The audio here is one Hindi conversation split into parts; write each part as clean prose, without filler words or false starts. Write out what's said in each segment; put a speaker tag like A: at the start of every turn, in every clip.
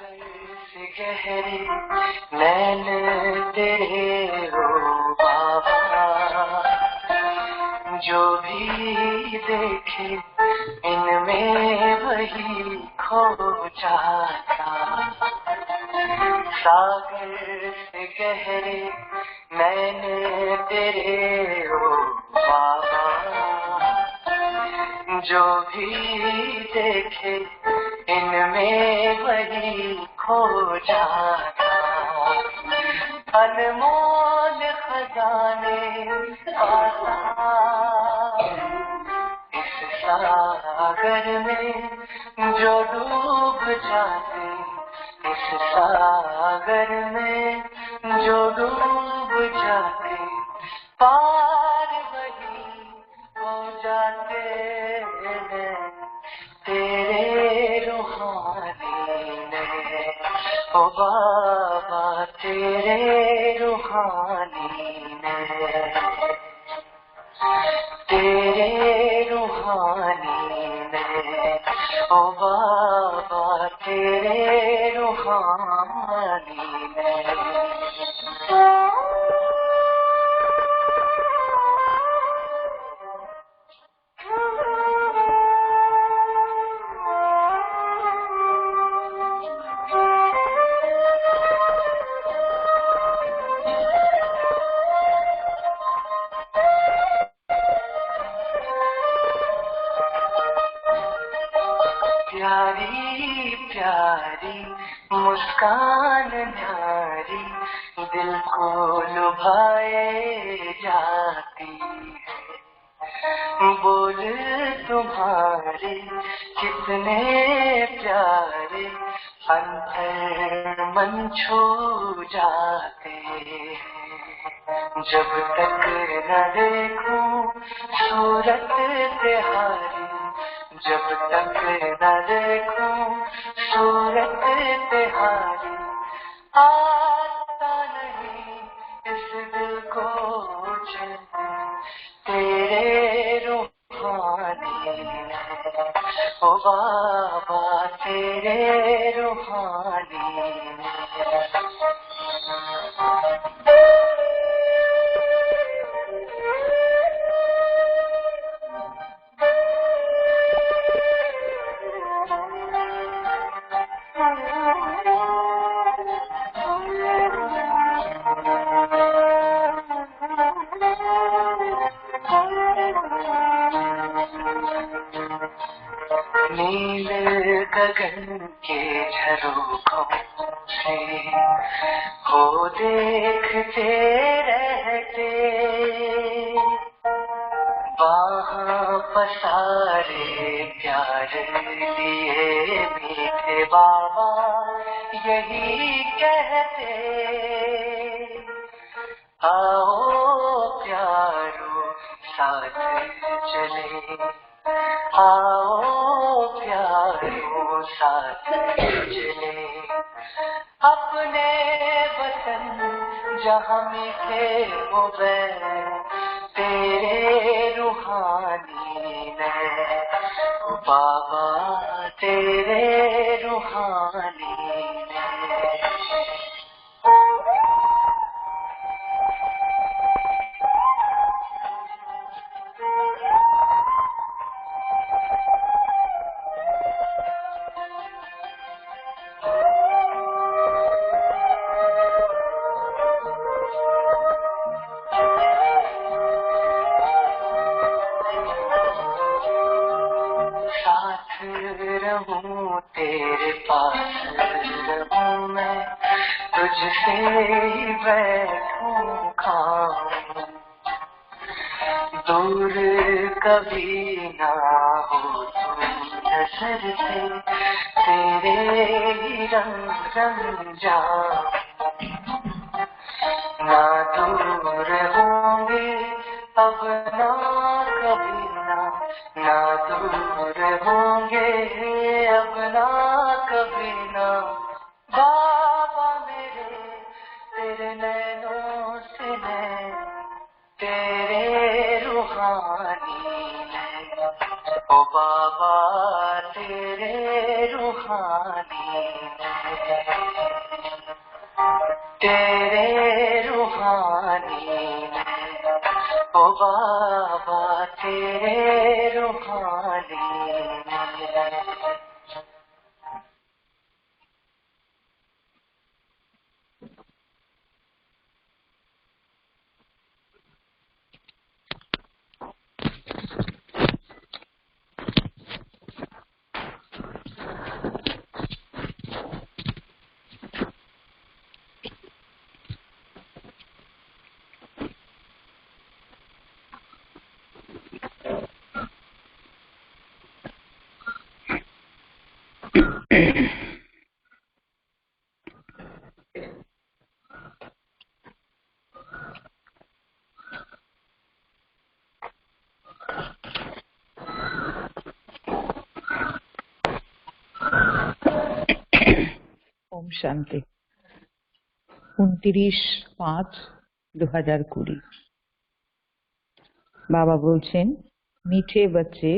A: सागर से गहरे नैन तेरे हो बाबा, जो भी देखे इनमें वही खो जाता। सागर से गहरे नैन तेरे हो बाबा, जो भी देखे इनमें वही खो जाता। अनमोल खजाने पाता इस सागर में, जो डूब जाते इस सागर में, जो डूब जाते पार वही हो जाते हैं तेरे रूहानी में। ओ बाबा तेरे रूहानी में, तेरे रूहानी में। ओ बाबा तेरे रूहानी में। प्यारी प्यारी मुस्कान न्यारी दिल को लुभाए जाती है। बोल तुम्हारे कितने प्यारे अंतर मन छू जाते हैं। जब तक न देखूं सूरत तिहारी, जब तक न देखूं सूरत तिहारी, आता नहीं इस दिल को चैन तेरे रूहानी में। ओ बाबा तेरे रूहानी में। नील गगन के झरोखों से हो देखते रहते, वहाँ पसारे प्यार लिए मीठे बाबा यही कहते। आओ प्यारो साथ चले, आओ प्यारो साथ चले, अपने वतन जहाँ मीठे हो गए तेरे रूहानी में। बाबा तेरे रूहानी में। साथ रहूं तेरे पास रहूं मैं, तुझसे ही बैठूं खाऊं, दूर कभी ना हो तू नजर से, तेरे ही रंग रंग जाऊं। ना दूर होंगे अब ना कभी ना दूर होंगे अब ना कभी ना। बाबा मेरे तेरे नैनों से मैं तेरे रूहानी में। ओ बाबा तेरे रूहानी में। तेरे रूहानी नैना, ओ बाबा तेरे रूहानी नैना।
B: ओम शांति। 29/5/2020 बाबा बोलছেন, मीठे बच्चे,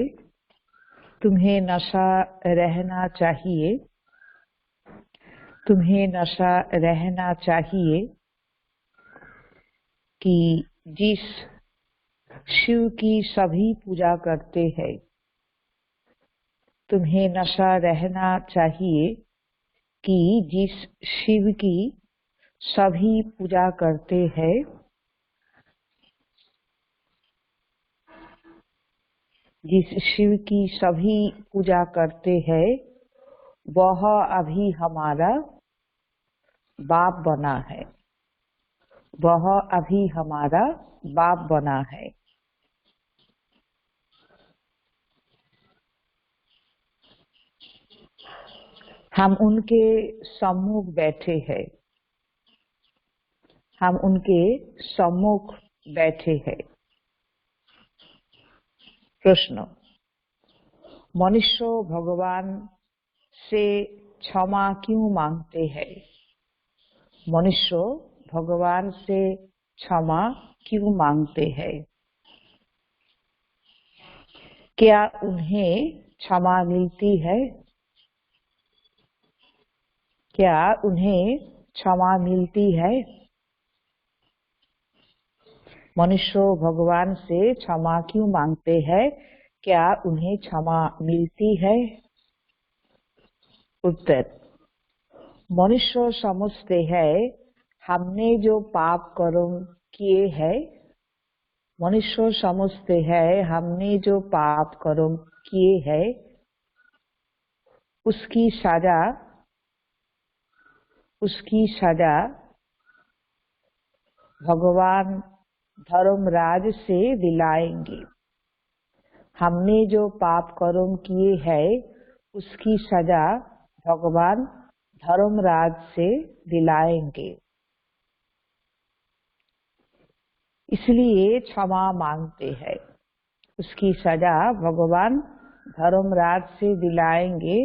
B: तुम्हें नशा रहना चाहिए, तुम्हें नशा रहना चाहिए कि जिस शिव की सभी पूजा करते हैं, तुम्हें नशा रहना चाहिए कि जिस शिव की सभी पूजा करते हैं, जिस शिव की सभी पूजा करते हैं वह अभी हमारा बाप बना है, वह अभी हमारा बाप बना है। हम उनके सम्मुख बैठे हैं, हम उनके सम्मुख बैठे हैं। प्रश्न, मनुष्य भगवान से क्षमा क्यों मांगते हैं? मनुष्य भगवान से क्षमा क्यों मांगते हैं? क्या उन्हें क्षमा मिलती है? क्या उन्हें क्षमा मिलती है? मनुष्य भगवान से क्षमा क्यों मांगते हैं? क्या उन्हें क्षमा मिलती है? उत्तर, मनुष्य समझते हैं हमने जो पाप कर्म किए हैं, मनुष्य समझते हैं हमने जो पाप कर्म किए हैं उसकी सजा भगवान धर्मराज से दिलाएंगे। हमने जो पाप कर्म किए हैं उसकी सजा भगवान धर्मराज से दिलाएंगे, इसलिए क्षमा मांगते हैं। उसकी सजा भगवान धर्मराज से दिलाएंगे,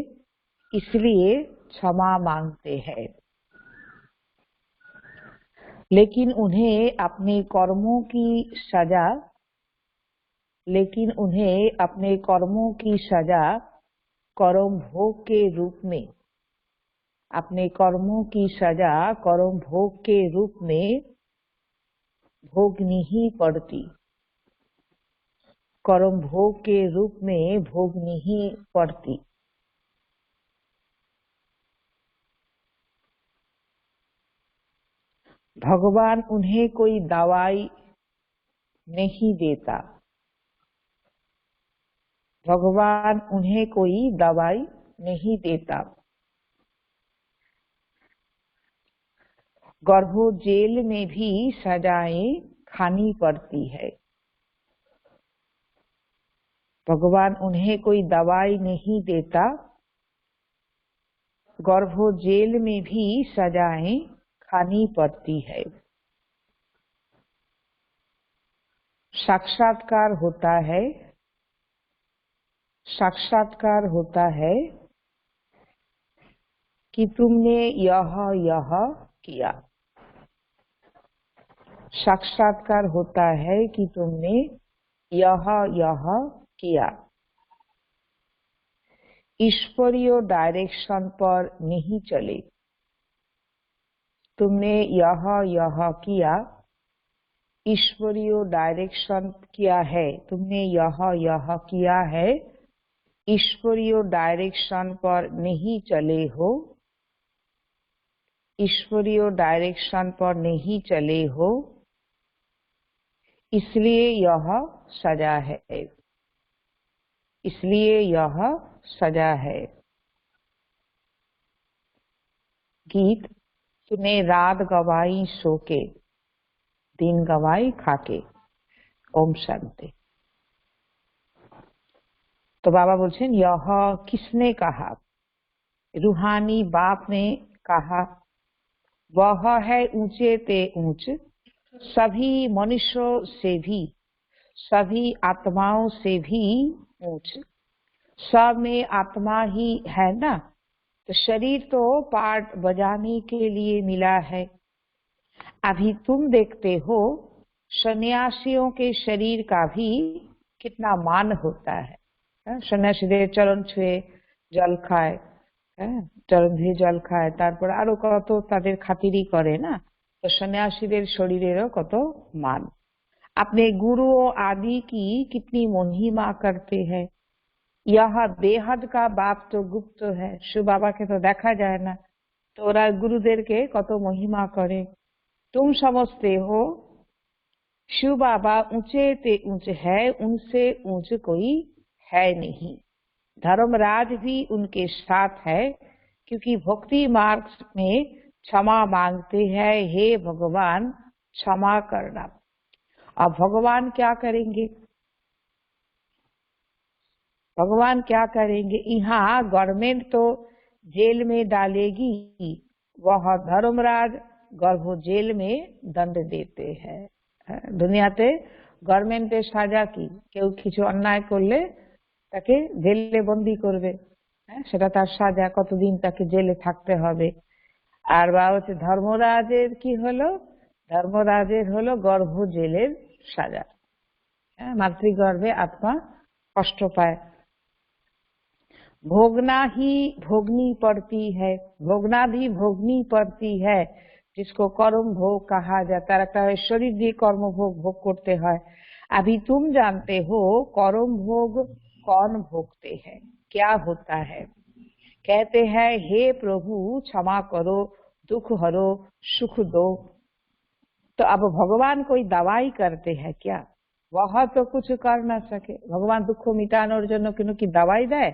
B: इसलिए क्षमा मांगते हैं। लेकिन उन्हें अपने कर्मों की सजा कर्म भोग के रूप में, अपने कर्मों की सजा कर्म भोग के रूप में भोगनी ही पड़ती, कर्म भोग के रूप में भोगनी ही पड़ती। भगवान उन्हें कोई दवाई नहीं देता, भगवान उन्हें कोई दवाई नहीं देता। गर्भ जेल में भी सजाएं खानी पड़ती है, भगवान उन्हें कोई दवाई नहीं देता। गर्भ जेल में भी सजाएं खानी पड़ती है। साक्षात्कार होता है कि तुमने यह किया। साक्षात्कार होता है कि तुमने यह किया। ईश्वरीय डायरेक्शन पर नहीं चले तुमने यह किया, ईश्वरीय डायरेक्शन किया है, तुमने यह किया है, ईश्वरीय डायरेक्शन पर नहीं चले हो, ईश्वरीय डायरेक्शन पर नहीं चले हो, इसलिए यह सजा है, इसलिए यह सजा है। गीत, तूने रात गवाई सो के, दिन गवाई खाके। ओम शांति। तो बाबा बोलते हैं यह किसने कहा? रूहानी बाप ने कहा। वह है ऊंचे ते ऊंच, सभी मनुष्यों से भी, सभी आत्माओं से भी ऊंच। सब में आत्मा ही है ना, तो शरीर तो पार्ट बजाने के लिए मिला है। अभी तुम देखते हो सन्यासियों के शरीर का भी कितना मान होता है। सन्यासीদের चरण छुए जल खाए, चरण धुয়ে जल खाए, তারপর আরো কত তাদের খাতিরই করে না। तो सन्यासीদের शरीरेরও কত मान। अपने गुरुओं आदि की कितनी महिमा करते हैं। यह बेहद का बाप तो गुप्त है, शिव बाबा के तो देखा जाए ना, तो ওরা गुरुদেরকে কত महिमा करे। तुम समझते हो शिव बाबा ऊंचे ते ऊंचे है, उनसे ऊंचे कोई है नहीं। धर्मराज भी उनके साथ है, क्योंकि भक्ति मार्ग में क्षमा मांगते हैं, हे भगवान क्षमा करना। अब भगवान क्या करेंगे? भगवान क्या करेंगे? यहाँ गवर्नमेंट तो जेल में डालेगी, वह धर्मराज गर्भ जेल में दंड देते हैं। दुनियाते गवर्नमेंटेर साजा की, केउ किछु अन्याय करले ताके जेले बंदी करबे, सेटा तार साजा, कतदिन ताके जेले थाकते हबे। আর বা হচ্ছে ধর্মরাজের কি হলো? ধর্মরাজের হলো গর্ভ জেলের সাজা। মাতৃগর্ভে আত্মা কষ্ট পায়। भोगना ही भोगनी पड़ती है, भोगना भी भोगनी पड़ती है, जिसको कर्म भोग कहा जाता है। शरीर দিয়ে कर्म भोग भोग करते हैं। अभी तुम जानते हो कर्म भोग कौन भोगते हैं, क्या होता है। कहते हैं हे प्रभु क्षमा करो, दुख हरो, सुख दो। तो अब भगवान कोई दवाई करते हैं क्या? वह तो कुछ कर ना सके। भगवान दुख मिटाনোর জন্য কোনো কি दवाई দেয়?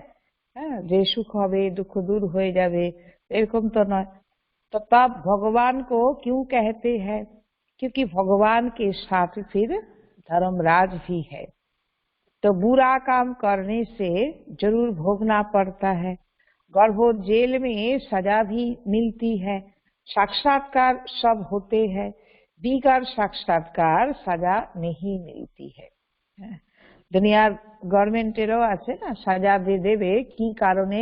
B: যে সুখ হবে, दुख दूर हो जावे, এরকম तो নয়। तो तब भगवान को क्यों कहते हैं? क्योंकि भगवान के साथ फिर धर्मराज भी है। तो बुरा काम करने से जरूर भोगना पड़ता है। गर्भ जेल में सजा भी मिलती है। साक्षात्कार सब होते हैं, बिगर साक्षात्कार सजा नहीं मिलती है। दुनियार गवर्नमेंटेरও আছে না, সাজা দিয়ে দেবে কি কারণে,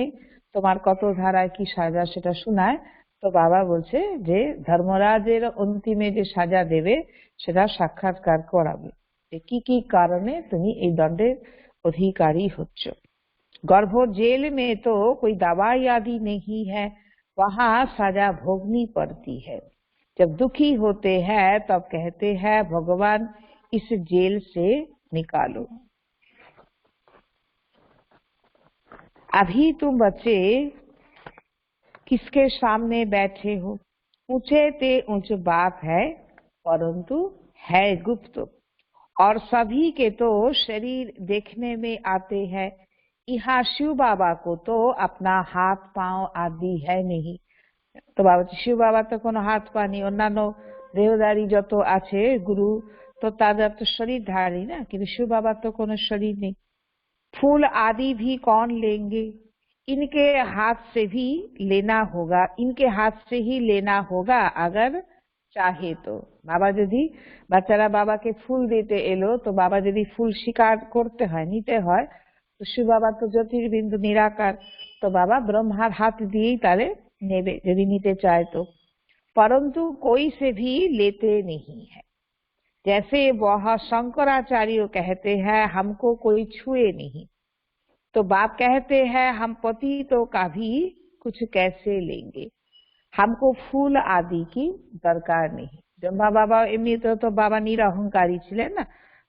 B: তোমার কত ধারায় কি সাজা সেটা শোনায়। তো বাবা বলছে যে ধর্মরাজের অন্তিমে যে সাজা দেবে সেটা সাক্ষাৎকার করাবে, যে কি কি কারণে তুমি এই দণ্ডের অধিকারী হচ্ছ। गर्भ जेल में तो कोई दवाई आदि नहीं है, वहाँ सजा भोगनी पड़ती है। जब दुखी होते हैं तब कहते हैं भगवान इस जेल से निकालो। अभी तुम बच्चे किसके सामने बैठे हो? ऊंचे ते ऊंच बात है, परंतु है गुप्त, और सभी के तो शरीर देखने में आते हैं। यहाँ शिव बाबा को तो अपना हाथ पांव आदि है नहीं। तो बाबा शिव बाबा तो कोनो हाथ पा नहीं, अन्यान्य देहधारी যত আছে गुरु तो তাদের তো शरीरधारी ना, किंतु शिव बाबा तो कोनो शरीर नहीं। फूल आदि भी कौन लेंगे? इनके हाथ से भी लेना होगा, इनके हाथ से ही लेना होगा अगर चाहे तो। बाबा यदि বাচ্চারা বাবাকে ফুল দিতে এলো, তো বাবা যদি ফুল স্বীকার করতে হয়, নিতে হয়, তো শিব বাবা তো জ্যোতির্বিন্দু নিরাকার, তো বাবা ব্রহ্মার হাত দিয়েই তারে নেবে যদি নিতে চায় তো। परंतु कोई से भी लेते नहीं है। जैसे वह शंकराचार्य कहते हैं हमको कोई छुए नहीं, तो बाप कहते हैं हम पतितों का भी कुछ कैसे लेंगे। हमको फूल आदि की दरकार नहीं। जब बाबा एमनी तो बाबा निरहंकारी ছিলেন না,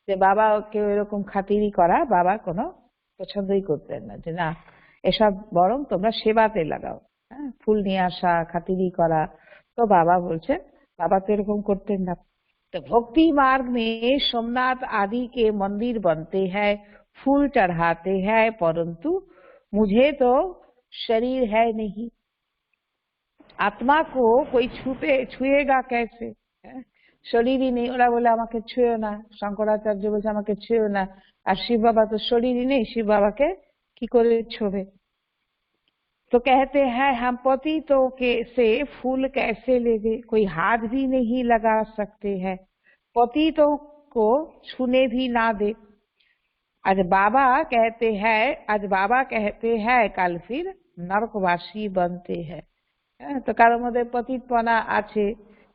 B: যে বাবা কেউ এরকম খাতিরি করা বাবা কোনো পছন্দই করতেন না, যে না এসব বরং তোমরা সেবাতে লাগাও। হ্যাঁ, ফুল নিয়ে আসা, খাতিরি করা, তো বাবা বলছেন बाबा तो এরকম করতেন না। तो भक्ति मार्ग में सोमनाथ आदि के मंदिर बनते हैं, फूल चढ़ाते हैं, परंतु मुझे तो शरीर है नहीं, आत्मा को कोई छुएगा कैसे? शरीर ही नहीं, ওরা বলে আমাকে ছুঁয়ো না, শঙ্করাচার্য বলছে আমাকে ছুঁয়ো না, আর শিব বাবা তো শরীরই নেই, শিব বাবাকে কি করে ছোবে? तो कहते हैं हम पतितों के से फूल कैसे लेंगे, कोई हाथ भी नहीं लगा सकते हैं, पतितों को छूने भी ना दे। आज बाबा कहते हैं कल फिर नरकवासी बनते हैं। तो কারোর মধ্যে পতিতপনা আছে,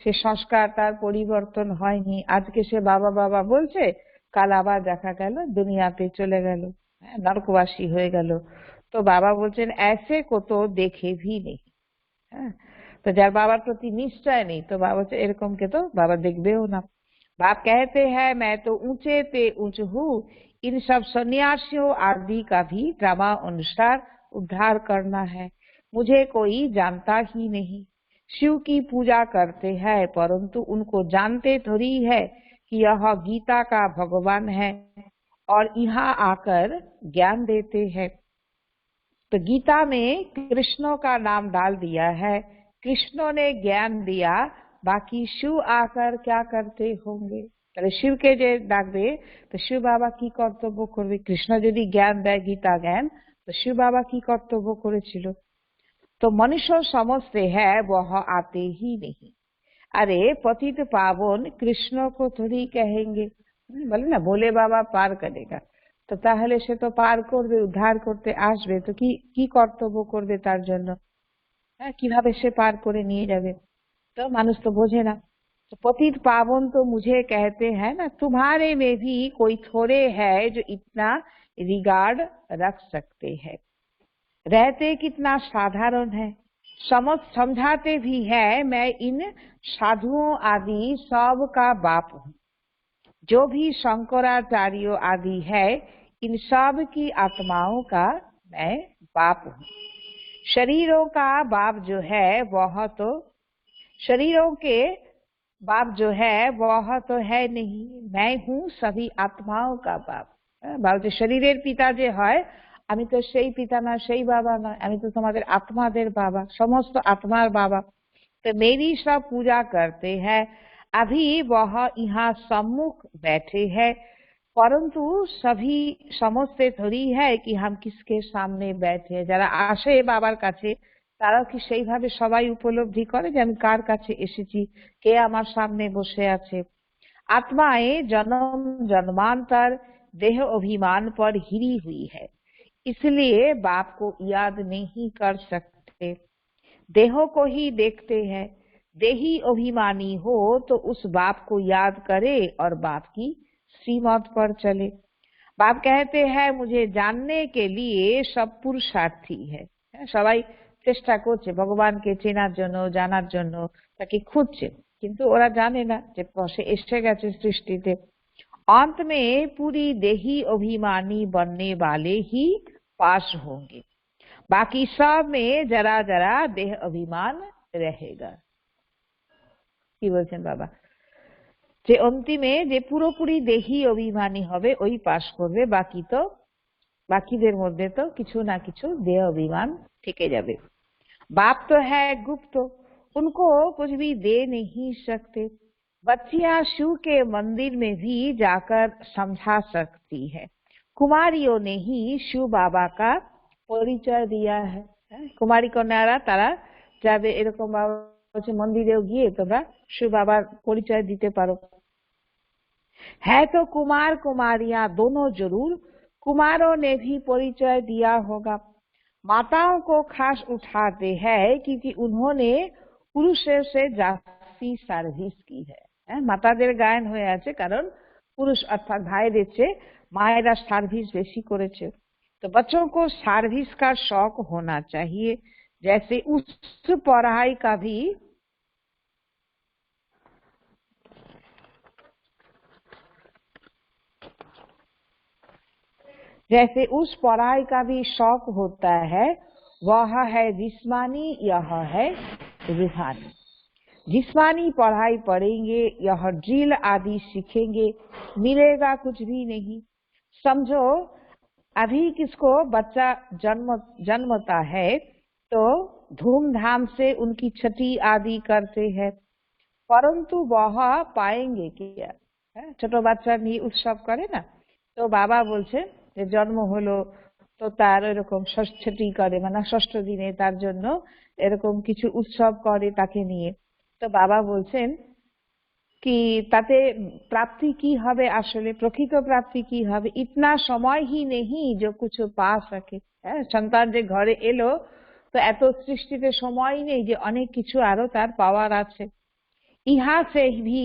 B: সে সংস্কার তার পরিবর্তন হয়নি, আজকে সে বাবা বাবা বলছে, কাল আবার দেখা গেল দুনিয়াতে চলে গেল, নরকবাসী হয়ে গেল। তো বাবা বলছেন ऐसे को तो देखे भी नहीं। তো যার বাবার প্রতি নিশ্চয় নেই, তো বাবা বলছে এরকম কে তো বাবা দেখবেও না। बाप कहते हैं मैं तो ऊंचे पे ऊंच हूँ, इन सब सन्यासियों आदि का भी ड्रामा अनुसार उद्धार करना है, मुझे कोई जानता ही नहीं। शिव की पूजा करते हैं, परंतु उनको जानते थोड़ी है कि यह गीता का भगवान है और यहाँ आकर ज्ञान देते हैं। तो गीता में कृष्णों का नाम डाल दिया है, कृष्णों ने ज्ञान दिया, बाकी शिव आकर क्या करते होंगे? তাহলে শিবকে যে ডাকবে, তো শিব বাবা কি কর্তব্য করবে? কৃষ্ণ যদি জ্ঞান দেয়, গীতা জ্ঞান, তো শিব বাবা কি কর্তব্য করেছিল? तो मनुष्य समझते हैं वह आते ही नहीं। अरे पतित पावन कृष्ण को थोड़ी कहेंगे, बोले ना बोले बाबा पार करेगा, তো তাহলে সে তো পার করবে, উদ্ধার করতে আসবে, তো কি কর্তব্য করবে তার জন্য? হ্যাঁ, কিভাবে সে পার করে নিয়ে যাবে? तो मानुष तो बोझे ना। तो पतित पावन तो मुझे कहते हैं ना, तुम्हारे में भी कोई थोड़े है जो इतना रिगार्ड रख सकते हैं, रहते कितना साधारण है, समझाते भी है मैं इन साधुओं आदि सब का बाप हूँ, जो भी शंकराचार्य आदि है इन सब की आत्माओं का मैं बाप हूँ। शरीरों का बाप जो है वह तो शरीरों के बाप जो है वह तो है नहीं, मैं हूँ सभी आत्माओं का बाप। बाप शरीरेर पिता जे है, আমি তো সেই পিতা না, সেই বাবা না, আমি তো তোমাদের আত্মাদের বাবা, সমস্ত আত্মার বাবা। तो मेरी सब पूजा करते हैं, अभी वह यहाँ सम्मुख बैठे हैं, परंतु सभी समझते थोड़ी है कि हम किसके सामने बैठे हैं। যারা আসে বাবার কাছে তারাও কি সেইভাবে সবাই উপলব্ধি করে যে আমি কার কাছে এসেছি, কে আমার সামনে বসে আছে? आत्माएं जन्म जन्मांतर देह अभिमान पर हिरी हुई है, इसलिए बाप को याद नहीं कर सकते, देहों को ही देखते हैं। देही अभिमानी हो तो उस बाप को याद करे और बाप की श्रीमत पर चले। बाप कहते हैं मुझे जानने के लिए सब पुरुषार्थी है, সবাই চেষ্টা করছে ভগবানকে চেনার জন্য, জানার জন্য, তাকে খুঁজছে, কিন্তু ওরা জানে না যে সে এসে গেছে সৃষ্টিতে। अंत में पूरी देही अभिमानी बनने वाले ही पास होंगे, बाकी सब में जरा जरा देह अभिमान रहेगा। কি বলছেন বাবা? যে অন্তিমে যে পুরোপুরি দেহি অভিমানী হবে ওই পাস করবে, বাকিদের মধ্যে তো কিছু না কিছু দেহ অভিমান থেকে যাবে। बाप तो है गुप्त, उनको कुछ भी दे नहीं सकते, बच्चियां शिव के मंदिर में भी जाकर समझा सकती है, कुमारियों ने ही शिव बाबा का परिचय दिया है। कुमारी कन्यारा तारा যাবে, এরকম বাবা বলছে মন্দিরেও গিয়ে তোমরা শিব বাবার পরিচয় দিতে পারো। है तो कुमार कुमारियां दोनों जरूर, कुमारों ने भी परिचय दिया होगा। माताओं को खास उठाते हैं क्योंकि उन्होंने पुरुषों से जास्ती সার্ভিস की है। মাতাদের গায়ন হয়ে আছে কারণ পুরুষ অর্থাৎ ভাইদের চেয়ে মায়েরা সার্ভিস বেশি করেছে। तो बच्चों को सर्विस का शौक होना चाहिए, जैसे उस पढ़ाई का भी शौक होता है, वह है जिस्मानी, यह है रूहानी। जिस्मानी पढ़ाई पढ़ेंगे, यह ड्रिल आदि सीखेंगे, मिलेगा कुछ भी नहीं। समझो, अभी किसको बच्चा जन्मता है तो धूमधाम से उनकी छठी आदि करते हैं, परंतु वह पाएंगे क्या? ছোট বাচ্চা নিয়ে উৎসব করে না, তো বাবা বলছে যে জন্ম হলো তো তার এরকম ষষ্ঠী করে, মানে ষষ্ঠ দিনে তার জন্য এরকম কিছু উৎসব করে তাকে নিয়ে। তো বাবা বলছেন কি তাতে প্রাপ্তি কি হবে, আসলে প্রকৃত প্রাপ্তি কি হবে? ইতনা সময় হি নেহি যে কিছু পা সকে। সন্তান যে ঘরে এলো, তো এত সৃষ্টিতে সময় নেই যে অনেক কিছু আরো তার পাওয়ার আছে। यहाँ से भी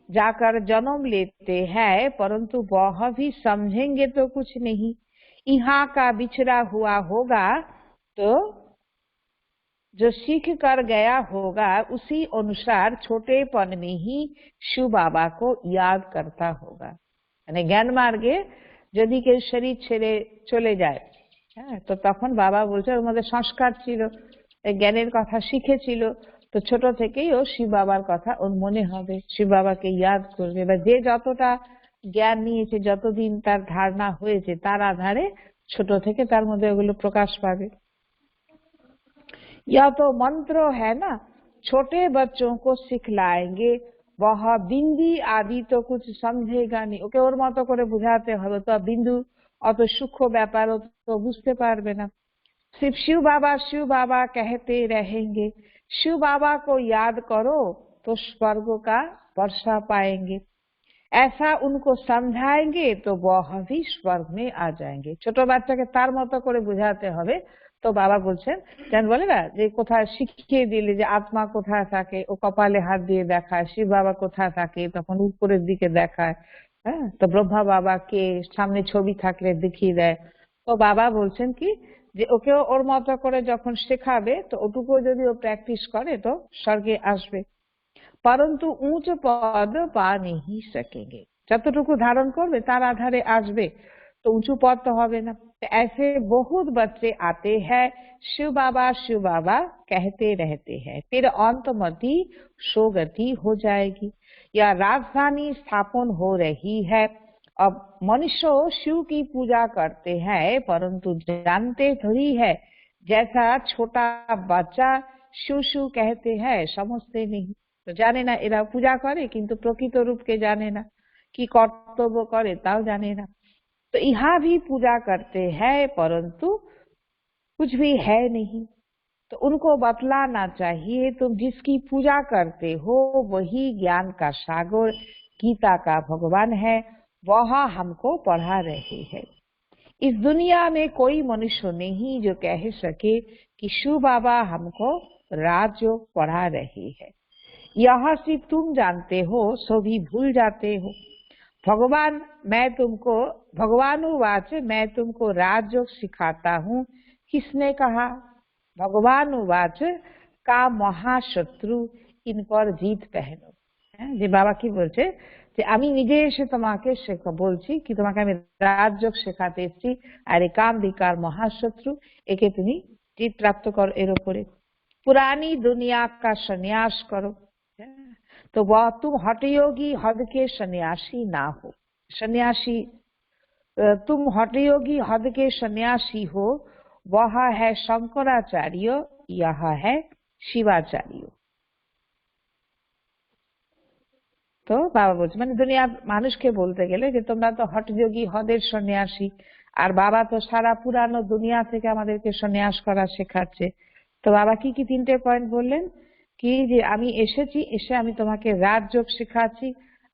B: जाकर जन्म लेते हैं, परंतु वह भी समझेंगे तो कुछ नहीं। यहाँ का बिछड़ा हुआ होगा तो जो सीख कर गया होगा उसी अनुसार छोटेपन में ही शिव बाबा को याद करता होगा। यानी ज्ञान मार्गे यदि केउ शरीर छेड़े चले जाए, तो तखन बाबा बोलছে ওর মধ্যে সংস্কার ছিল, জ্ঞানের কথা শিখেছিল, তো ছোট থেকেই ও শিব বাবার কথা ওর মনে হবে, শিব বাবাকে ইয়াদ করবে, বা যে যতটা জ্ঞান নিয়েছে, যতদিন তার ধারণা হয়েছে, তার আধারে ছোট থেকে তার মধ্যে ওগুলো প্রকাশ পাবে। यह तो मंत्र है ना, छोटे बच्चों को सिखलाएंगे, वह बिंदी आदि तो कुछ समझेगा नहीं। ओके ওর মতো করে বুঝাতে হবে, তো বিন্দু অত সূক্ষ্ম ব্যাপার তো বুঝতে পারবে না। सिर्फ शिव बाबा कहते रहेंगे, शिव बाबा को याद करो तो स्वर्ग का वर्षा पाएंगे। ऐसा उनको समझाएंगे तो वह भी स्वर्ग में आ जाएंगे। ছোট বাচ্চাকে তার মতো করে বোঝাতে হবে। তো বাবা বলছেন, যেন বলে না যে কোথায় শিখিয়ে দিলে যে আত্মা কোথায় থাকে, ও কপালে হাত দিয়ে দেখায়, শিব বাবা কোথায় থাকে তখন উপরের দিকে দেখায়, তো ব্রহ্মা বাবাকে সামনে ছবি থাকলে দেখিয়ে দেয়। তো বাবা বলছেন কি যে ওকেও ওর মতো করে যখন শেখাবে, তো ওটুকু যদি ও প্র্যাকটিস করে তো স্বর্গে আসবে, परंतु ऊंच पद पा नहीं सकेंगे। যতটুকু ধারণ করবে তার আধারে আসবে, তো উঁচু পদ তো হবে না। ऐसे बहुत बच्चे आते हैं, शिव बाबा कहते रहते हैं, फिर अंतमति सोगति हो जाएगी। या राजधानी स्थापन हो रही है। अब मनुष्य शिव की पूजा करते हैं, परंतु जानते थोड़ी है। जैसा छोटा बच्चा शिव शिव कहते हैं, समझते नहीं। তো জানে না, এরা পূজা করে কিন্তু প্রকৃত রূপকে জানে না, কি কর্তব্য করে তাও জানে না। तो यहाँ भी पूजा करते हैं, परंतु कुछ भी है नहीं। तो उनको बतलाना चाहिए, तुम जिसकी पूजा करते हो वही ज्ञान का सागर, गीता का भगवान है, वह हमको पढ़ा रहे हैं। इस दुनिया में कोई मनुष्य नहीं जो कह सके कि शिव बाबा हमको राजयोग पढ़ा रहे हैं। यह सिर्फ तुम जानते हो, सो भी भूल जाते हो। भगवानुवाच मैं तुमको राजयोग सिखाता हूँ। किसने कहा? भगवानुवाच का महाशत्रु इन पर जीत पहनो। যে বাবা কি বলছে যে আমি নিজে এসে তোমাকে বলছি কি তোমাকে আমি রাজযোগ শেখাতে এসেছি, আর এই কাম বিকার মহাশত্রু, একে তুমি জিত প্রাপ্ত করো এর উপরে। पुरानी दुनिया का संन्यास करो, तो वह तुम हठयोगी हद के सन्यासी ना हो। सन्यासी तुम हठयोगी हद के सन्यासी हो, वह है शंकराचार्य, यह है शिवाचार्य। তো বাবা বলছে মানে দুনিয়া মানুষকে বলতে গেলে যে তোমরা তো হঠযোগী হদের সন্ন্যাসী, আর বাবা তো সারা পুরানো দুনিয়া থেকে আমাদেরকে সন্ন্যাস করা শেখাচ্ছে। তো বাবা কি কি তিনটে পয়েন্ট বললেন কি যে আমি এসেছি, এসে আমি তোমাকে রাজযোগ শেখাচ্ছি,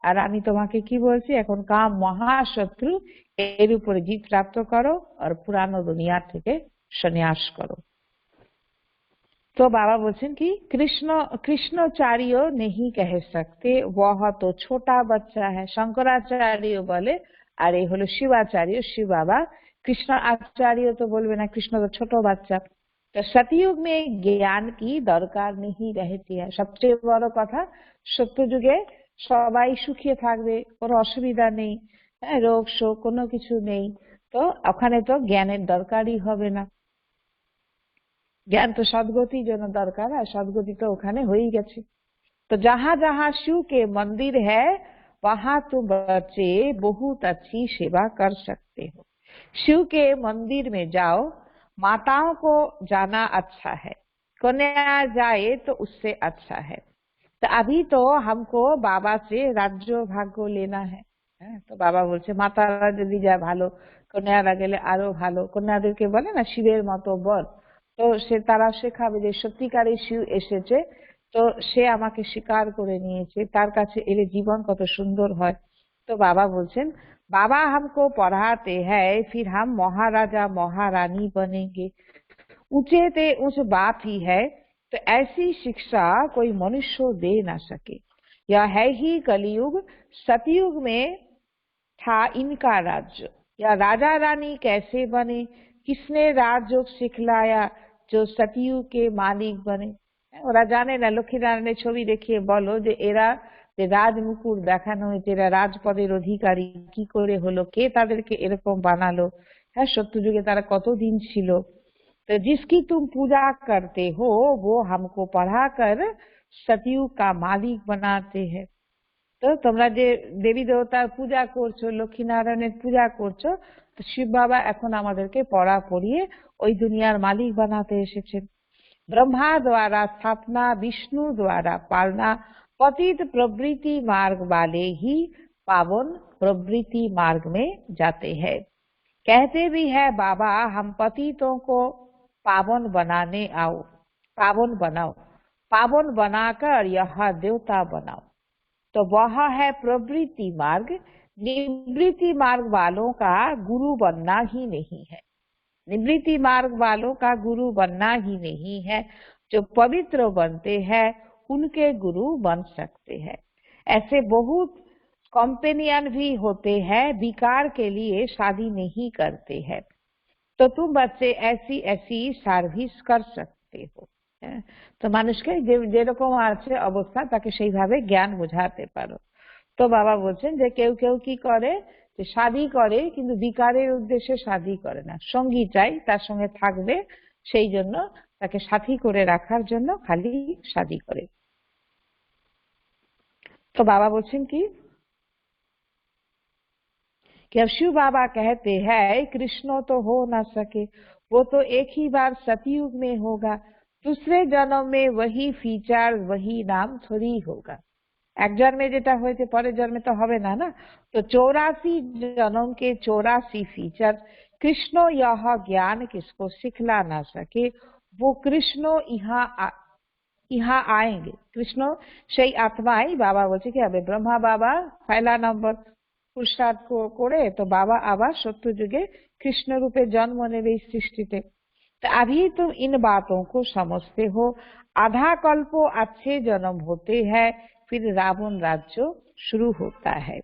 B: আর আমি তোমাকে কি বলছি এখন কাম মহাশত্রু, এর উপরে জিত প্রাপ্ত করো আর পুরানো দুনিয়া থেকে সন্ন্যাস করো। तो बाबा बोलছেন কি কৃষ্ণচার্য नहीं कह सकते, वह तो छोटा बच्चा है। শঙ্করাচার্য বলে আর এই হলো শিবাচার্য, শিব বাবা। কৃষ্ণ আচার্য তো বলবে না, কৃষ্ণ তো ছোট বাচ্চা। তো तो सतयुग में ज्ञान की दरकार नहीं रहती है। सबसे बड़ कथा सत्य जुगे सबाई सुखिए থাকবে, কোনো অসুবিধা নেই, রোগ শোক কোনো কিছু নেই, তো ওখানে তো জ্ঞানের দরকারই হবে না। জ্ঞান তো সদ্গতির জন্য দরকার, আর সদ্গতি তো ওখানে হয়েই গেছে। तो जहाँ जहाँ शिव के मंदिर है वहां तुम बच्चे बहुत अच्छी सेवा कर सकते हो। शिव के मंदिर में जाओ, माताओं को जाना अच्छा है, कन्या जाए तो उससे अच्छा है। तो अभी तो हमको बाबा से राज्य भाग्य लेना है, तो बाबा बोलছে মাতারা যদি যায় ভালো, কন্যারা গেলে আরো ভালো। কন্যাদেরকে বলে না শিবের মতো বর, তো সে তারা শেখাবে যে সত্যিকারে শিব এসেছে, তো সে আমাকে স্বীকার করে নিয়েছে, তার কাছে এলে জীবন কত সুন্দর হয়। তো বাবা বলছেন बाबा हमको पढ़ाते हैं फिर हम महाराजा महारानी बनेंगे, ऊंचे ते ऊंच बात ही है। तो ऐसी शिक्षा कोई मनुष्य दे ना सके। यह है ही कलयुग, सतयुग में था इनका राज्य। या राजा रानी कैसे बने, किसने राजयोग सिखलाया जो सतयुग के मालिक बने। ওরা জানে না, লক্ষ্মীনারায়ণের ছবি দেখিয়ে বলো যে এরা যে রাজমুকুট দেখানো হয়েছে, এরা রাজপদের অধিকারী কি করে হলো, কে তাদেরকে এরকম বানালো, হ্যাঁ সত্যযুগে তারা কতদিন ছিল। तो जिसकी तुम पूजा करते हो वो हमको पढ़ाकर सतयुग का मालिक बनाते हैं। তো তোমরা যে দেবী দেবতার পূজা করছো, লক্ষ্মীনারায়ণের পূজা করছো, তো শিব বাবা এখন আমাদেরকে পড়া পড়িয়ে ওই দুনিয়ার মালিক বানাতে এসেছেন। ब्रह्मा द्वारा स्थापना, विष्णु द्वारा पालना, पतित प्रवृत्ति मार्ग वाले ही पावन प्रवृत्ति मार्ग में जाते हैं। कहते भी है बाबा हम पतितों को पावन बनाने आओ, पावन बनाओ, पावन बनाकर यह देवता बनाओ। तो वह है प्रवृत्ति मार्ग। निवृत्ति मार्ग वालों का गुरु बनना ही नहीं है, निवृत्ति मार्ग वालों का गुरु बनना ही नहीं है। जो पवित्र बनते हैं उनके गुरु बन सकते हैं। ऐसे बहुत कंपेनियन भी होते हैं, विकार के लिए शादी नहीं करते हैं। तो तुम बच्चे ऐसी ऐसी सर्विस कर सकते हो। तो মানুষকে যেরকম আছে অবস্থা তাকে সেইভাবে জ্ঞান বোঝাতে পারো। তো বাবা বলছেন যে কেউ কেউ কি করে, যে শাদী করে কিন্তু বিকারের উদ্দেশ্যে শাদী করে না, সঙ্গী চাই তার সঙ্গে থাকবে, সেই জন্য তাকে সাথী করে রাখার জন্য খালি শাদী করে। তো বাবা বলছেন কি कि अब शिव बाबा कहते हैं कृष्ण तो हो ना सके, वो तो एक ही बार सतयुग में होगा, दूसरे जन्म में वही फीचर वही नाम थोड़ी होगा। एक जन्मे যেটা হয়েছে পরের জন্মে তো হবে না না। तो 84 जन्म के 84 फीचर, कृष्ण यह ज्ञान किसको सिखला ना सके, वो कृष्ण यहाँ आएंगे। कृष्ण সেই আত্মাই বাবা বলছে কি হবে, ব্রহ্মা বাবা পয়লা নম্বর পুরুষার্থ করে তো বাবা আবার সত্য যুগে কৃষ্ণ রূপে জন্ম নেবে এই সৃষ্টিতে। तो अभी तुम इन बातों को समझते हो, आधा कल्प अच्छे जन्म होते हैं, फिर रावण राज्य शुरू होता है।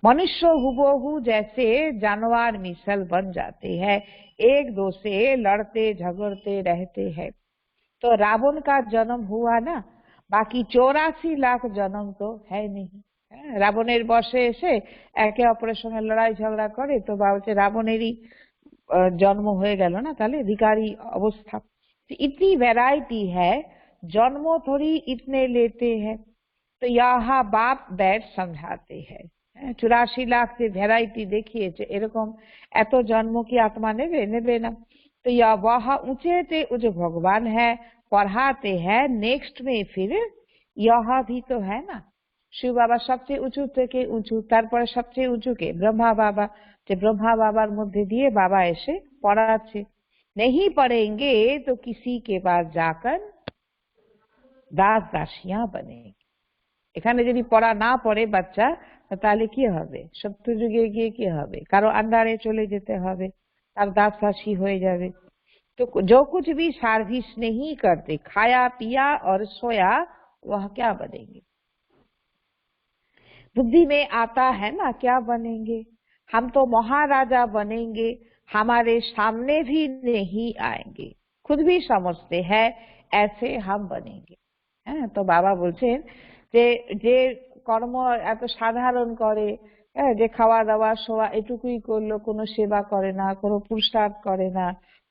B: मनुष्य हुबहू जैसे जानवर मिसल बन जाते हैं, एक दो से लड़ते झगड़ते रहते हैं। तो रावण का जन्म हुआ ना, बाकी 84 लाख जन्म तो है नहीं। রাবণের বশে এসে একে অপরের সঙ্গে লড়াই ঝগড়া করে, তো বলছে রাবণেরই জন্ম হয়ে গেল না, তাহলে ভিখারি অবস্থা। इतनी वैरायटी है, जन्म थोड़ी इतने लेते हैं। तो यहाँ बाप बैठ समझाते हैं 84 लाख যে ভ্যারাইটি দেখিয়েছে, এরকম এত জন্ম কি আত্মা নেবে, নেবে না। तो यह वह ऊंचे थे जो भगवान है, पढ़ाते हैं नेक्स्ट में फिर यह भी तो है ना। शिव बाबा सबसे উঁচু থেকে উঁচু, তারপরে সবচেয়ে উঁচুকে ব্রহ্মা বাবা, যে ব্রহ্মা বাবার মধ্যে দিয়ে বাবা এসে পড়াচ্ছে। नहीं पढ़ेंगे तो किसी के पास जाकर दास दासियां बनेंगे। এখানে যদি পড়া না পড়ে বাচ্চা, তাহলে কি হবে, সত্য যুগে গিয়ে কি হবে, কারো আন্ডারে চলে যেতে হবে, তার দাস দাসী হয়ে যাবে। तो जो कुछ भी सर्विस नहीं करते, खाया पिया और सोया, वह क्या बनेंगे। बुद्धि में आता है ना क्या बनेंगे, हम तो महाराजा बनेंगे, हमारे सामने भी नहीं आएंगे, खुद भी समझते हैं ऐसे हम बनेंगे। হ্যাঁ, তো বাবা বলছেন যে যে কর্ম এত সাধারণ করে, হ্যাঁ, যে খাওয়া দাওয়া শোয়া এটুকুই করলো, কোনো সেবা করে না, কোনো পুরস্কার করে না,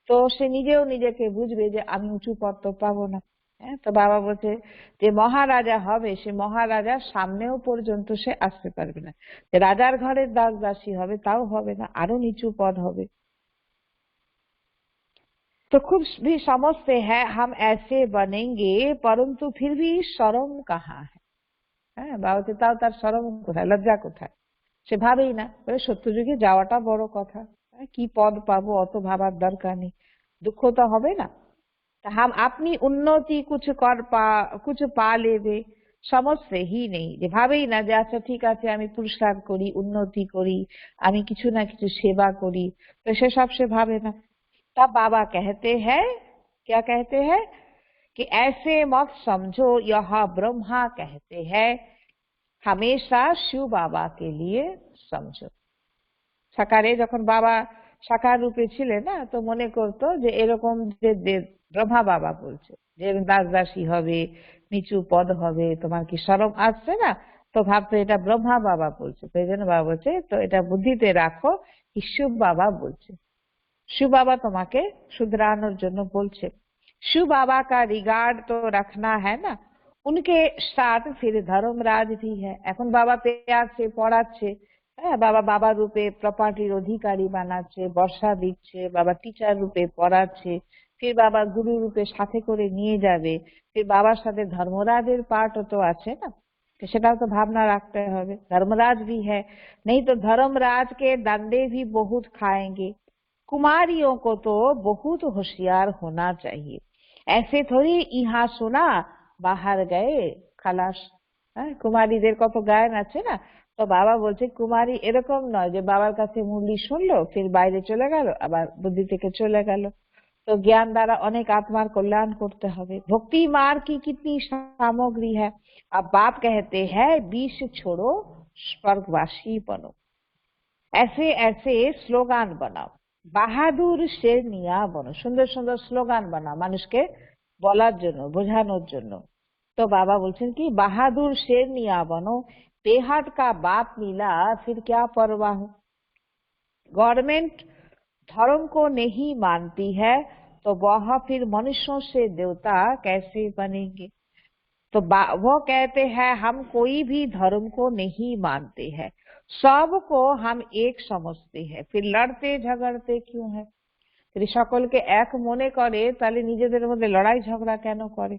B: তো সে নিজেও নিজেকে বুঝবে যে আমি উঁচু পদ তো পাবো না। হ্যাঁ, তো বাবা বলছে যে মহারাজা হবে, সে মহারাজার সামনেও পর্যন্ত সে আসতে পারবে না, যে রাজার ঘরের দাস দাসী হবে তাও হবে না, আরো নিচু পদ হবে। तो खुद भी समझते हैं हम ऐसे बनेंगे, परंतु फिर भी शर्म कहाँ है। হ্যাঁ, বাবা বলছে তাও তার শরম কোথায়, লজ্জা কোথায়, সে ভাবেই না। বলে সত্যযুগে যাওয়াটা বড় কথা, হ্যাঁ, কি পদ পাবো অত ভাবার দরকার নেই, দুঃখ তো হবে না। हम अपनी उन्नति कुछ पा लेबे, समझते ही नहीं, যে ভাবেই না যে আচ্ছা ঠিক আছে আমি পুরস্কার করি, উন্নতি করি, আমি কিছু না কিছু সেবা করি, তো সেসব সে ভাবে না। तब बाबा कहते हैं, क्या कहते हैं कि ऐसे मत समझो, यह ब्रह्मा कहते हैं, हमेशा शिव बाबा के लिए समझो। সাকারে যখন বাবা সাকার রূপে ছিলেন না, তো মনে করতো যে এরকম যে ব্রহ্মা বাবা বলছে যে দাস দাসী হবে, নিচু পদ হবে, তোমার কি শরম আসছে না, তো ভাবতো এটা ব্রহ্মা বাবা বলছে। তো এই জন্য বাবা বলছে তো এটা বুদ্ধিতে রাখো, শিব বাবা বলছে, शिव बाबा তোমাকে শুধরানোর জন্য বলছে। शिव बाबा का रिगार्ड तो रखना है ना, उनके साथ फिर धर्मराज भी है। এখন বাবা প্যার সে পড়াচ্ছে, হ্যাঁ, বাবা বাবা রূপে প্রপার্টির অধিকারী বানাচ্ছে, বর্ষা দিচ্ছে, বাবা টিচার রূপে পড়াচ্ছে, ফির বাবা গুরু রূপে সাথে করে নিয়ে যাবে, ফির বাবার সাথে ধর্মরাজের পার্টও তো আছে না, তো সেটাও তো ভাবনা রাখতে হবে। धर्मराज भी है, नहीं तो धर्मराज के डंडे भी बहुत खाएंगे। कुमारियों को तो बहुत होशियार होना चाहिए, ऐसे थोड़ी यहाँ सुना बाहर गए খালাস। হ্যাঁ, কুমারীদের কত গায়ন আছে না, তো বাবা বলছে কুমারী এরকম নয় যে বাবার কাছে মুরলি শুনলো ফির বাইরে চলে গেল, আবার বুদ্ধি থেকে চলে গেল। तो ज्ञान द्वारा अनेक आत्मार कल्याण करते হবে। भक्ति मार्ग की कितनी सामग्री है। अब बाप कहते हैं विष छोड़ो, स्वर्गवासी बनो। ऐसे ऐसे স্লোগান বানাও, বাহাদুর শেরনিয়া বনো, সুন্দর সুন্দর স্লোগান বানাও মানুষকে বলার জন্য, বোঝানোর জন্য। তো বাবা বলছেন কি বাহাদুর শেরনিয়া বনো, बेहद का बाप मिला फिर क्या परवाह। गवर्नमेंट धर्म को नहीं मानती है तो वह फिर मनुष्यों से देवता कैसे बनेंगे। तो वो कहते हैं हम कोई भी धर्म को नहीं मानते हैं, सबको हम एक समझते हैं, फिर लड़ते झगड़ते क्यों है। যদি সকলকে এক মনে করে তাহলে নিজেদের মধ্যে লড়াই ঝগড়া কেন করে।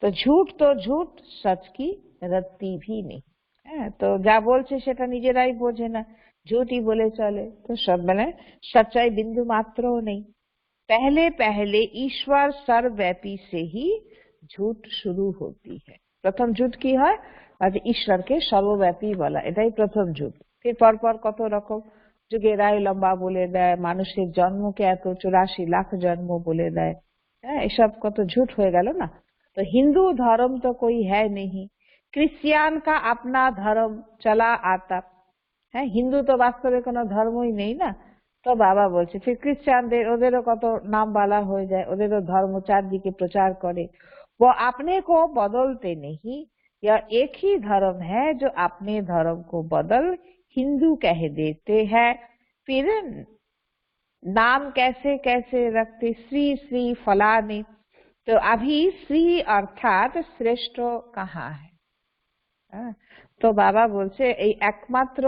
B: তো ঝুট তো ঝুট, সচ কি রত্তি ভি নেই। হ্যাঁ, তো যা বলছে সেটা নিজেরাই বোঝে না, ঝুটই বলে চলে, তো সব মানে সচ্চাই বিন্দু মাত্রও নেই। पहले पहले ईश्वर सर्वव्यापी से ही झूठ शुरू होती है। प्रथम झूठ की হয় আজ ঈশ্বরকে সর্বব্যাপী বলা, এটাই প্রথম ঝুট। ফির পরপর কত রকম যুগের আয়ু লম্বা বলে দেয়, মানুষের জন্মকে এত 84 লাখ জন্ম বলে দেয়। হ্যাঁ, এসব কত ঝুট হয়ে গেল না। तो हिंदू धर्म तो कोई है नहीं, क्रिश्चियन का अपना धर्म चला आता है। हिंदू तो বাস্তবে কোনো ধর্মই নেই না। তো বাবা বলছে ফির খ্রিস্টানদের ওদেরও কত নাম বলা হয়ে যায়, ওদেরও ধর্ম চারদিকে প্রচার করে। वो अपने को बदलते नहीं, यह एक ही धर्म है जो अपने धर्म को बदल हिंदू कह देते हैं। फिर नाम कैसे कैसे रखते, श्री श्री फलाने। तो अभी श्री अर्थात श्रेष्ठ कहाँ है। তো বাবা বলছে এই একমাত্র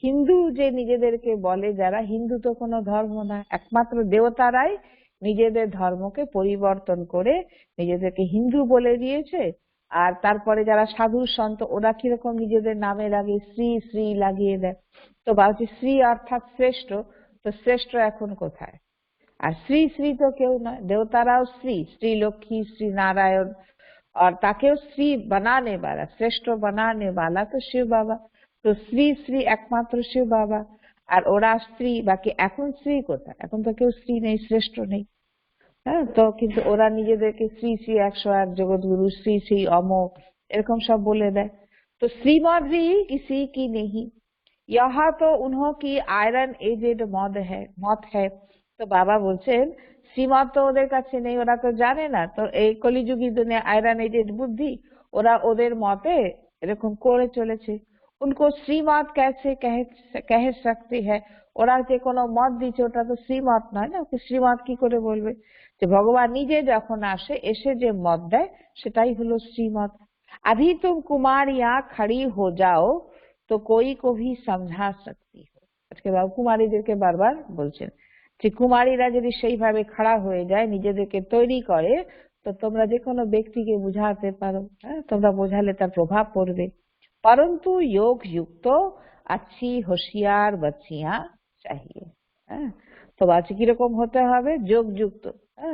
B: হিন্দু যে নিজেদেরকে বলে, যারা হিন্দু তো কোনো ধর্ম না, একমাত্র দেবতারাই নিজেদের ধর্মকে পরিবর্তন করে নিজেদেরকে হিন্দু বলে দিয়েছে। আর তারপরে যারা সাধু সন্ত ওরা কিরকম নিজেদের নামের আগে শ্রী শ্রী লাগিয়ে দেয়। তো বলছে শ্রী অর্থাৎ শ্রেষ্ঠ, তো শ্রেষ্ঠ এখন কোথায়। আর শ্রী শ্রী তো কেউ নয়, দেবতারাও শ্রী, শ্রী লক্ষ্মী, শ্রী নারায়ণ, और তাকেও শ্রী বানানে वाला, শ্রেষ্ঠ বানানে वाला তো শিব বাবা। তো শ্রী শ্রী একমাত্র শিব বাবা, আর ওরা স্ত্রী, বাকি এখন স্ত্রী কোথায়, এখন তো কেউ স্ত্রী নেই, শ্রেষ্ঠ নেই। হ্যাঁ, তো কিন্তু ওরা নিজেদেরকে শ্রী শ্রী 101 জগৎগুরু, শ্রী শ্রী অমোক এরকম সব বলে দেয়। তো শ্রীমদ্ भी किसी की नहीं, यहाँ तो उन्हों की आयरन एजेड মত है। তো বাবা বলছেন শ্রীমত তো ওদের কাছে নেই, ওরা তো জানে না। তো এই কলিযুগী দুনিয়া আয়রন এজেড বুদ্ধি, ওরা ওদের মতে এরকম করে চলেছে। उनको শ্রীমত कैसे कह सकती है, ওরা যে কোনো মত দিচ্ছে ওটা তো শ্রীমত নয় না, ওকে শ্রীমত কি করে বলবে? যে ভগবান নিজে যখন এসে যে মত দেয় সেটাই হলো শ্রীমত। अभी तुम कुमारियां खड़ी हो जाओ तो कोई को भी समझा सकती हो। আজকে বাবু কুমারীদেরকে বারবার বলছেন যে কুমারীরা যদি সেইভাবে খাড়া হয়ে যায়, নিজেদেরকে তৈরি করে, তো তোমরা যে কোনো ব্যক্তিকে বুঝাতে পারো। তোমরা বোঝালে তার প্রভাব পড়বে। परंतु योग युक्त अच्छी होशियार बच्चियां चाहिए। তো বাচ্চা কিরকম হতে হবে? যোগ যুক্ত,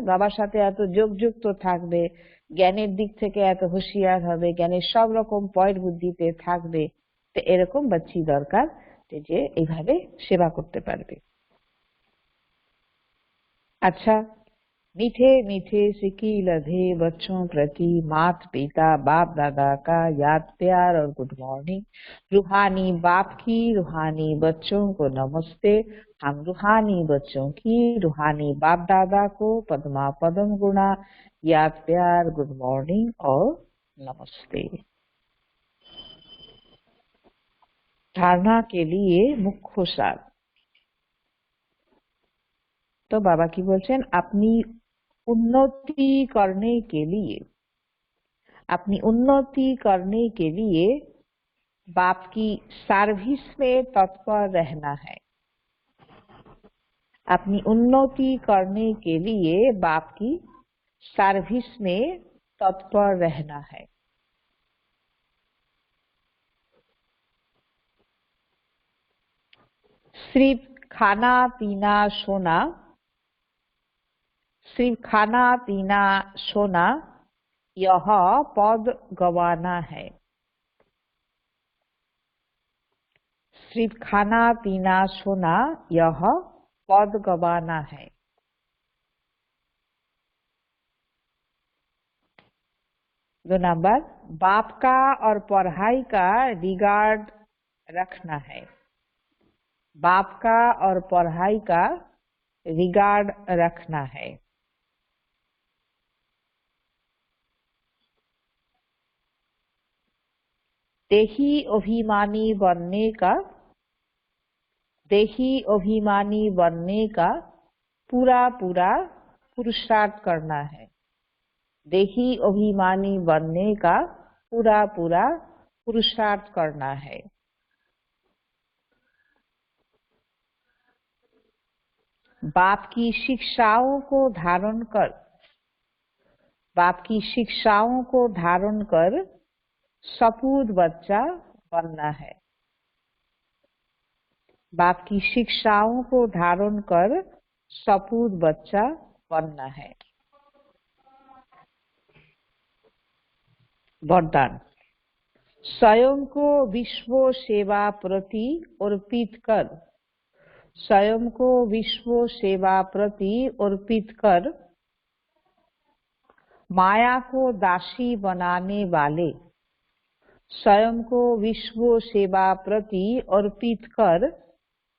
B: বাবার সাথে এত যোগ যুক্ত থাকবে, জ্ঞানের দিক থেকে এত হুঁশিয়ার হবে, জ্ঞানের সব রকম পয়েন্ট বুদ্ধিতে থাকবে। তো এরকম বাচ্চি দরকার যে এইভাবে সেবা করতে পারবে। अच्छा, मीठे मीठे सिकी लधे बच्चों प्रति मात पिता बाप दादा का याद प्यार और गुड मॉर्निंग। रूहानी बाप की रूहानी बच्चों को नमस्ते। हम रूहानी बच्चों की रूहानी बाप दादा को पद्मा पदम गुणा याद प्यार गुड मॉर्निंग और नमस्ते। धारणा के लिए मुख्य सार। तो बाबा की बोलছেন अपनी उन्नति करने के लिए, अपनी उन्नति करने के लिए बाप की सर्विस में तत्पर रहना है। अपनी उन्नति करने के लिए बाप की सर्विस में तत्पर रहना है। सिर्फ खाना पीना सोना, सिर्फ खाना पीना सोना यह पद गवाना है। सिर्फ खाना पीना सोना यह पद गवाना है। 2 नंबर, बाप का और पढ़ाई का रिगार्ड रखना है। बाप का और पढ़ाई का रिगार्ड रखना है। देही अभिमानी बनने का, देही अभिमानी बनने का पूरा पूरा पुरुषार्थ करना है। देही अभिमानी बनने का पूरा पूरा पुरुषार्थ करना है। बाप की शिक्षाओं को धारण कर, बाप की शिक्षाओं को धारण कर सपूत बच्चा बनना है। बाप की शिक्षाओं को धारण कर सपूत बच्चा बनना है। वरदान, स्वयं को विश्व सेवा प्रति अर्पित कर, स्वयं को विश्व सेवा प्रति अर्पित कर माया को दासी बनाने वाले, स्वयं को विश्व सेवा प्रति अर्पित कर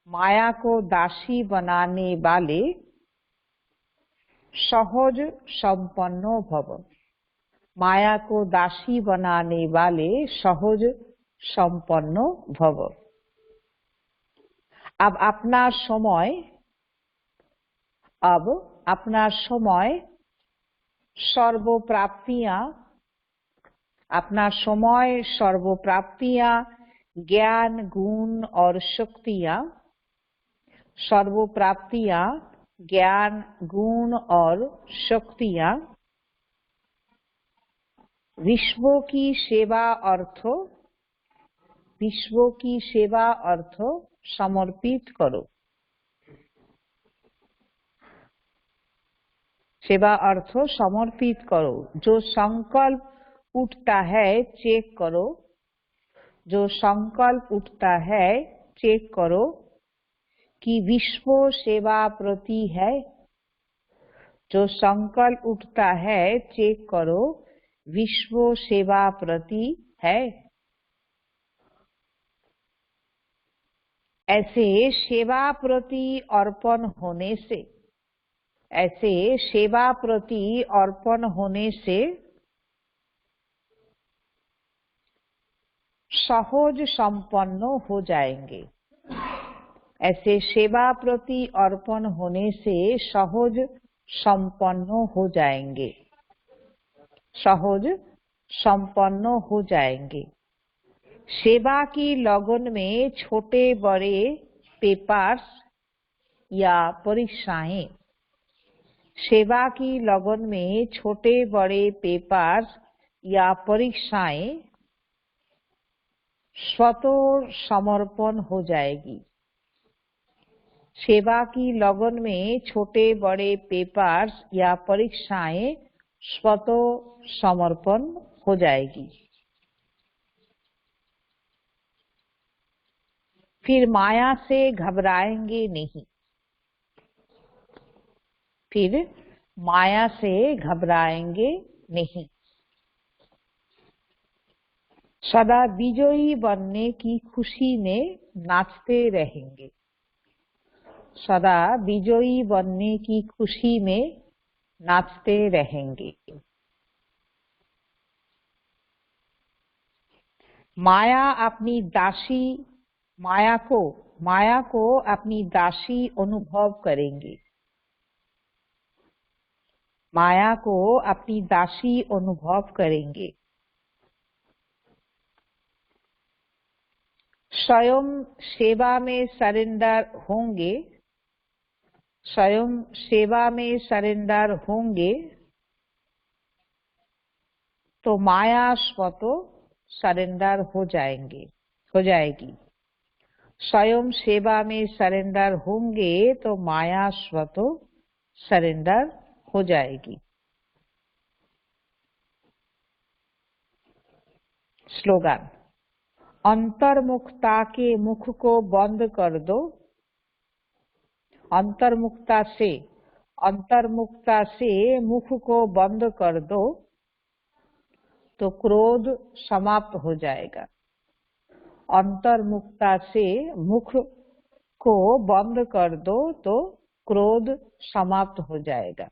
B: माया को दासी बनाने वाले सहज संपन्न भव। माया को दासी बनाने वाले सहज संपन्न भव। अब अपना समय सर्व प्राप्तियां, अपना समय सर्व प्राप्तियां, ज्ञान गुण और शक्तियां, सर्व प्राप्तियां ज्ञान गुण और शक्तियां विश्व की सेवा अर्थ समर्पित करो। सेवा अर्थ समर्पित करो। जो संकल्प उठता है चेक करो, जो संकल्प उठता है चेक करो कि विश्व सेवा प्रति है। जो संकल्प उठता है चेक करो विश्व सेवा प्रति है। ऐसे सेवा प्रति अर्पण होने से, ऐसे सेवा प्रति अर्पण होने से सहज संपन्न हो जाएंगे। ऐसे सेवा प्रति अर्पण होने से सहज संपन्न हो जाएंगे, सहज संपन्न हो जाएंगे। सेवा की लगन में छोटे बड़े पेपर्स या परीक्षाएं, सेवा की लगन में छोटे बड़े पेपर्स या परीक्षाएं स्वतः समर्पण हो जाएगी। सेवा की लगन में छोटे बड़े पेपर्स या परीक्षाएं स्वतः समर्पण हो जाएगी। फिर माया से घबराएंगे नहीं, फिर माया से घबराएंगे नहीं। सदा विजयी बनने की खुशी में नाचते रहेंगे, सदा विजयी बनने की खुशी में नाचते रहेंगे। माया अपनी दासी, माया को अपनी दासी अनुभव करेंगे, माया को अपनी दासी अनुभव करेंगे। स्वयं सेवा में सरेंडर होंगे, स्वयं सेवा में सरेंडर होंगे तो माया स्वतः सरेंडर हो जाएगी। स्वयं सेवा में सरेंडर होंगे तो माया स्वतः सरेंडर हो जाएगी। स्लोगन, अंतर्मुखता के मुख को बंद कर दो, अंतर्मुखता से मुख को बंद कर दो तो क्रोध समाप्त हो जाएगा। अंतर्मुखता से मुख को बंद कर दो तो क्रोध समाप्त हो जाएगा।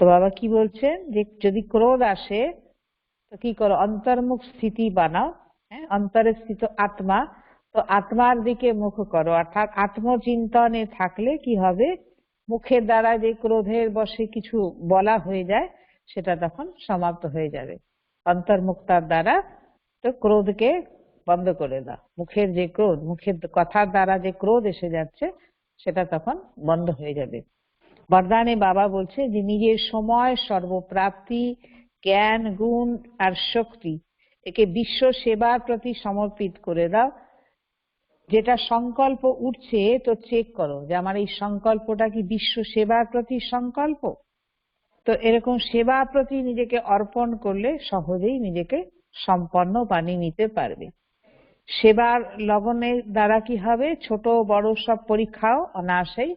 B: तो बाबा की बोलছেন যে যদি ক্রোধ আসে তো কি করো, অন্তর্মুখ স্থিতি বানাও। অন্তরে স্থিত আত্মা, তো আত্মার দিকে মুখ করো। অর্থাৎ আত্মচিন্তনে থাকলে কি হবে, মুখের দ্বারা যে ক্রোধের বশে কিছু বলা হয়ে যায় সেটা তখন সমাপ্ত হয়ে যাবে। অন্তর্মুখতার দ্বারা তো ক্রোধকে বন্ধ করে দাও। মুখের যে ক্রোধ, মুখের কথার দ্বারা যে ক্রোধ এসে যাচ্ছে সেটা তখন বন্ধ হয়ে যাবে। বরদানে বাবা বলছে যে নিজের সময়, সর্বপ্রাপ্তি, জ্ঞান, গুণ আর শক্তি একে বিশ্ব সেবার প্রতি সমর্পিত করে দাও। যেটা সংকল্প উঠছে তো চেক করো যে আমার এই সংকল্পটা কি বিশ্ব সেবার প্রতি সংকল্প। তো এরকম সেবার প্রতি নিজেকে অর্পণ করলে সহজেই নিজেকে সম্পন্ন বানিয়ে নিতে পারবে। সেবার লগনের দ্বারা কি হবে, ছোট বড় সব পরীক্ষাও অনায়াসেই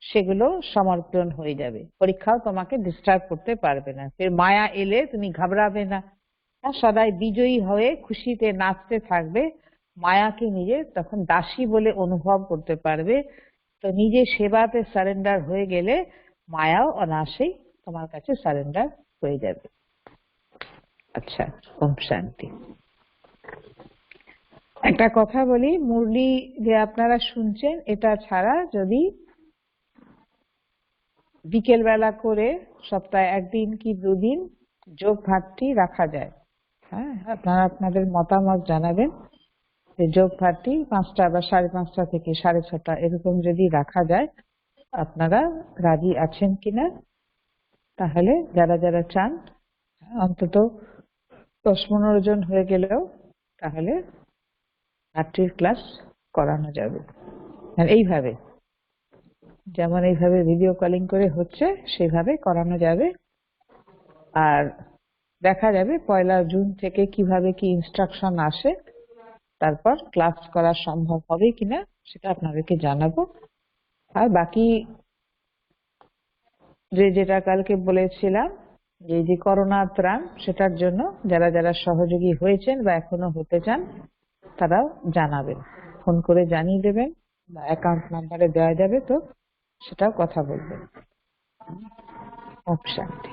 B: সেগুলো সমর্পণ হয়ে যাবে। পরীক্ষাও তোমাকে ডিস্টার্ব করতে পারবে না। ফের মায়া এলে তুমি ঘাবড়াবে না, সদাই বিজয়ী হয়ে খুশিতে নাচতে থাকবে। মায়াকে নিজে তখন দাসী বলে অনুভব করতে পারবে। তো নিজে সেবাতে সারেন্ডার হয়ে গেলে মায়াও অনায়াসেই তোমার কাছে সারেন্ডার হয়ে যাবে। আচ্ছা, ওম শান্তি। একটা কথা বলি, মুরলি যে আপনারা শুনছেন এটা ছাড়া যদি বিকেল বেলা করে সপ্তাহে একদিন কি দুদিন যোগ ভাতটি রাখা যায়, হ্যাঁ, আপনারা আপনাদের মতামত জানাবেন যে যোগ ভাতটি 5টা বা 5:30 থেকে 6:30 এরকম যদি রাখা যায় আপনারা রাজি আছেন কিনা। তাহলে যারা যারা চান অন্তত 10-15 জন হয়ে গেলেও তাহলে রাত্রির ক্লাস করানো যাবে। আর এইভাবে যেমন এইভাবে ভিডিও কলিং করে হচ্ছে সেভাবে করানো যাবে। আর দেখা যাবে 1 জুন থেকে কিভাবে কি ইনস্ট্রাকশন আসে, তারপর ক্লাস করা সম্ভব হবে কিনা সেটা আপনাদেরকে জানাবো। আর বাকি যেটা কালকে বলেছিলাম এই যে করোনা ত্রাণ, সেটার জন্য যারা যারা সহযোগী হয়েছেন বা এখনো হতে চান তারাও জানাবেন, ফোন করে জানিয়ে দেবেন বা অ্যাকাউন্ট নাম্বারে দেওয়া যাবে, তো সেটাও কথা বলবেন। ওম শান্তি।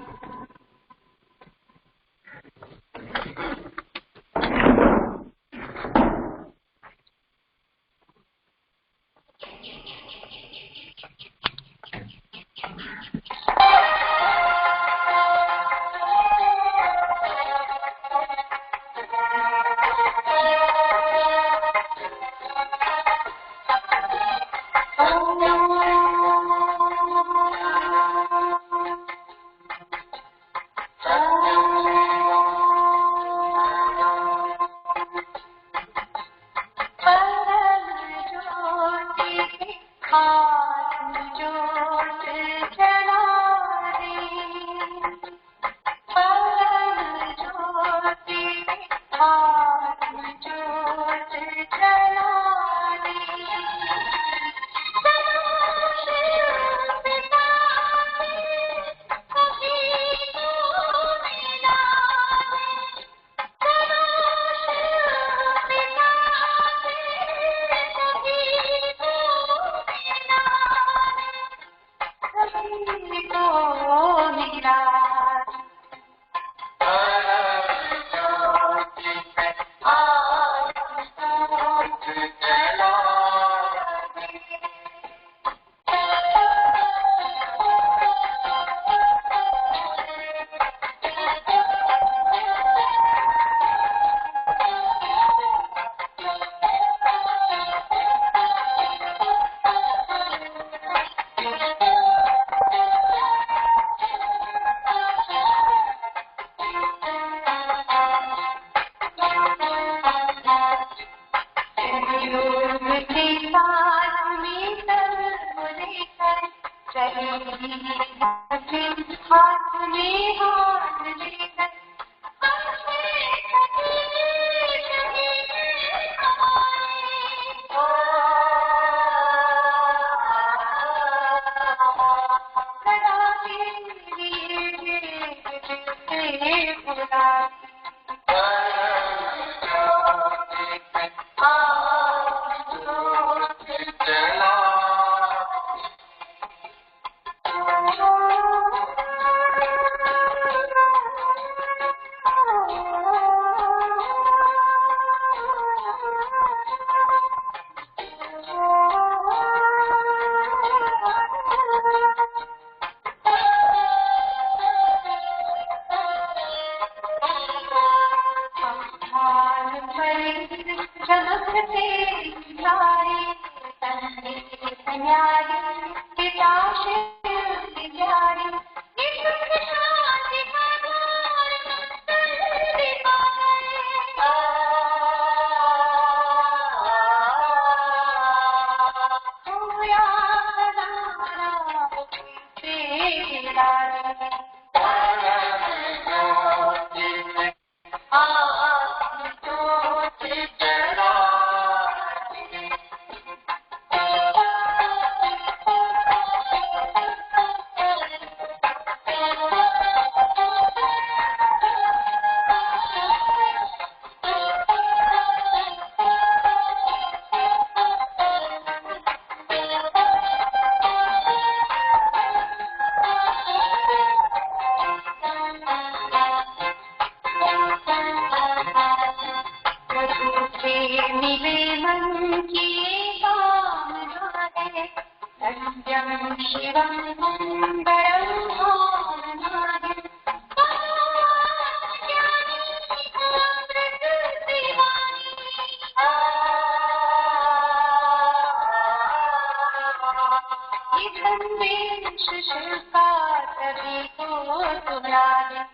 A: संदेश शिल्पा सभी को सुना दे।